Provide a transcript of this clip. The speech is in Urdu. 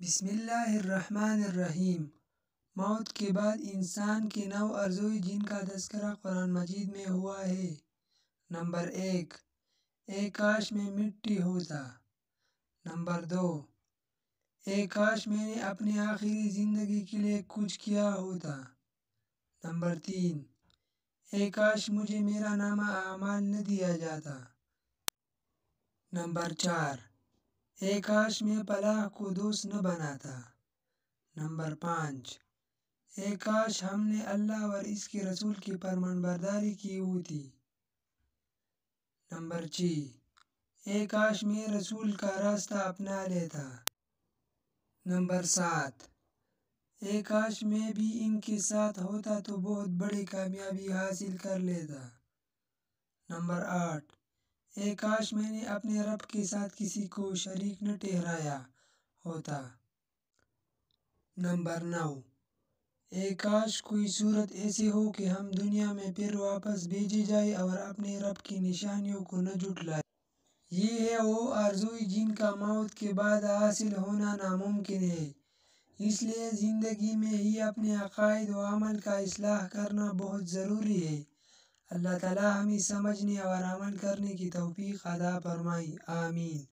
بسم اللہ الرحمن الرحیم۔ موت کے بعد انسان کے نو ارزوئی جن کا تذکرہ قرآن مجید میں ہوا ہے۔ نمبر 1، اے کاش میں مٹی ہوتا۔ نمبر 2، اے کاش میں نے اپنی آخری زندگی کے لیے کچھ کیا ہوتا۔ نمبر 3، اے کاش مجھے میرا نامہ اعمال نہ دیا جاتا۔ نمبر 4، اے کاش میں فلاح کو دوست نہ بناتا۔ نمبر 5، اے کاش ہم نے اللہ اور اس کے رسول کی فرمان برداری کی ہوتی۔ نمبر 6، اے کاش میں رسول کا راستہ اپنا لیتا۔ نمبر 7، اے کاش میں بھی ان کے ساتھ ہوتا تو بہت بڑی کامیابی حاصل کر لیتا۔ نمبر 8، اے کاش میں نے اپنے رب کے ساتھ کسی کو شریک نہ ٹھہرایا ہوتا۔ نمبر 9، اے کاش کوئی صورت ایسی ہو کہ ہم دنیا میں پھر واپس بھیجے جائیں اور اپنے رب کی نشانیوں کو نہ جھٹلائیں۔ یہ ہے وہ آرزوئی جن کا موت کے بعد حاصل ہونا ناممکن ہے۔ اس لیے زندگی میں ہی اپنے عقائد و عمل کا اصلاح کرنا بہت ضروری ہے۔ اللہ تعالی ہمیں سمجھنے اور عمل کرنے کی توفیق عطا فرمائے، آمین۔